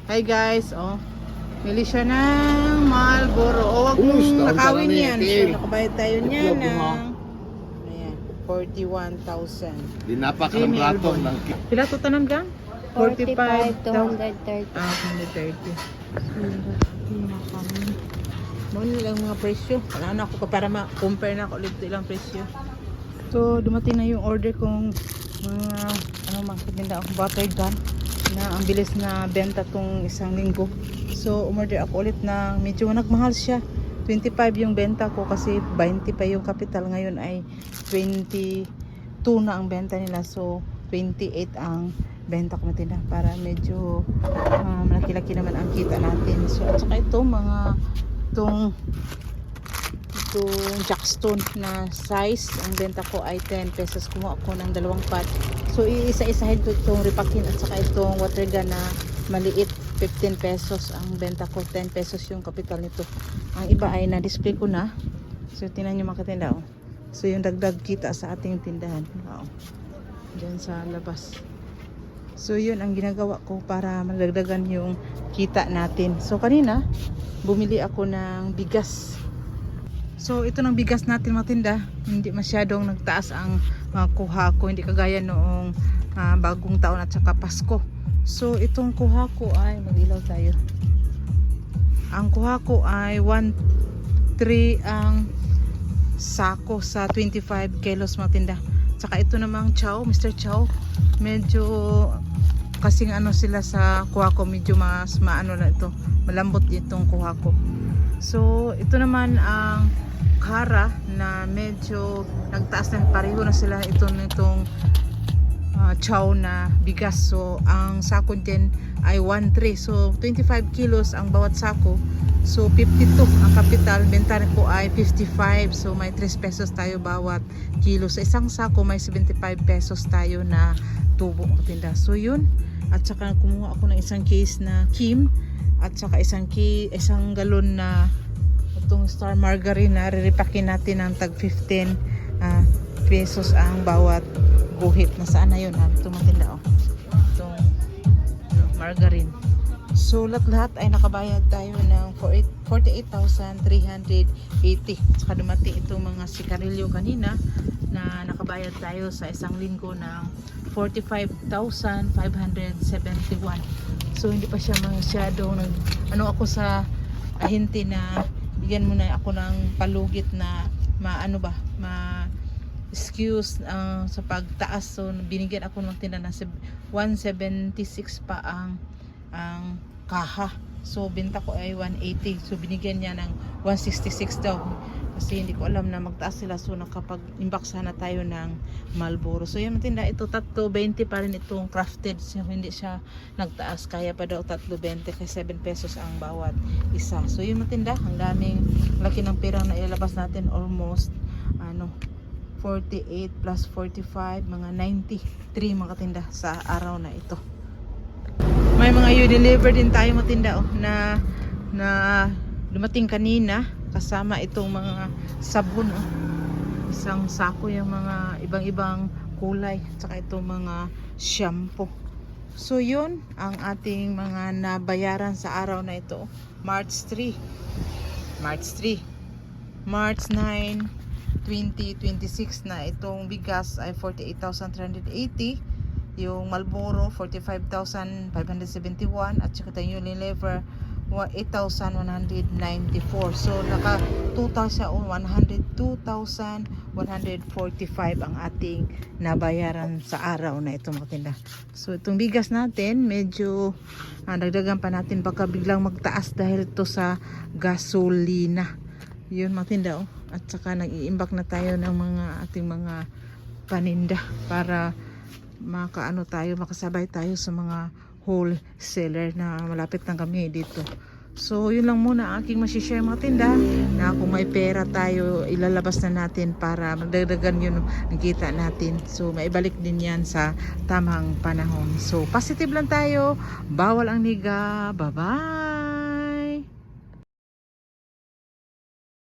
Hi guys, oh. Bili siya ng Marlboro. O, wag mong nakawin yan. So, nakabayad tayo niya ng ayan, 41,000. Di napakaramrato ng Pila to tanan gang? 45 to 130. 130. Ah, 130. Mo lang mga presyo. Wala na ako para ma-compare na ako ulit ilang presyo. So, dumating na yung order kong mga tinda akong butter gun na ang bilis na benta tong isang linggo. So, umorder ako ulit na medyo nagmahal siya. 25 yung benta ko kasi 20 pa yung capital. Ngayon ay 22 na ang benta nila. So, 28 ang benta ko matinda para medyo malaki-laki naman ang kita natin. So, at saka ito itong jackstone na size, ang benta ko ay 10 pesos. Kumuha ako ng dalawang pot. So iisa-isahin ko itong ripakin at saka itong water gun na maliit, 15 pesos ang benta ko, 10 pesos yung kapital nito. Ang iba ay na-display ko na. So tingnan nyo mga katinda, oh. So yung dagdag kita sa ating tindahan, wow, dyan sa labas. So yun ang ginagawa ko para madagdagan yung kita natin. So kanina bumili ako ng bigas. So ito ng bigas natin matinda, hindi masyadong nagtaas ang kuha ko, hindi kagaya noong bagong taon at saka Pasko. So itong kuha ko ay, mag-ilaw tayo. Ang kuha ko ay 1.3 ang sako sa 25 kilos matinda. Saka ito namang chow, Mr. Chow, medyo kasing ano sila sa kuha ko, medyo mas maano na ito, malambot itong kuha ko. So ito naman ang Kara na medyo nagtaas na, pareho na sila nitong chow na bigas. So ang sako din ay 1.3, so 25 kilos ang bawat sako. So 52 ang kapital, benta ko ay 55, so may 3 pesos tayo bawat kilo. Sa isang sako may 75 pesos tayo na tubo matinda. So yun, at saka kumuha ako ng isang case na Kim at saka isang galon na itong Star Margarine na riripakin natin ng tag 15 pesos ang bawat guhit. Nasaan na yun ha? Ito matinda, oh. Itong margarine. So lahat ay nakabayad tayo ng 48,380. Saka dumating itong mga sigarilyo kanina na nakabayad tayo sa isang linggo ng 45,571. So hindi pa siya masyadong ako sa ahente na bigyan mo na ako ng palugit na excuse sa pagtaas. So binigyan ako ng tinda na 176 pa ang kaha. So benta ko ay 180. So binigyan niya ng 166 daw. Kasi hindi ko alam na magtaas sila. So nakapag-imbaksa na tayo ng Marlboro. So yung tinda ito, 3.20 pa rin itong crafted. So hindi siya nagtaas. Kaya pa daw 3.20 kaya 7 pesos ang bawat isa. So yung matinda, ang daming laki ng perang na ilalabas natin. Almost 48 plus 45, mga 93 mga tinda sa araw na ito. May mga u-deliver din tayo matinda, oh, na dumating kanina kasama itong mga sabon, oh. Isang sako yung mga ibang-ibang kulay, saka itong mga shampoo. So yun ang ating mga nabayaran sa araw na ito. March 9, 2026 na itong bigas ay 48,380, yung Marlboro 45,571 at saka yung Unilever 8,194. So naka total siya 102,145 ang ating nabayaran sa araw na ito mga tinda. So itong bigas natin medyo dagdagan pa natin, baka biglang magtaas dahil ito sa gasolina. Yun mga tinda, oh. At saka nag-iimbak na tayo ng ating mga paninda para makasabay tayo sa mga wholesaler na malapit lang kami dito. So yun lang muna aking masishare mga tinda, na kung may pera tayo ilalabas na natin para magdagdagan yun ang kita natin. So maibalik din yan sa tamang panahon. So positive lang tayo, bawal ang niga. Bye bye.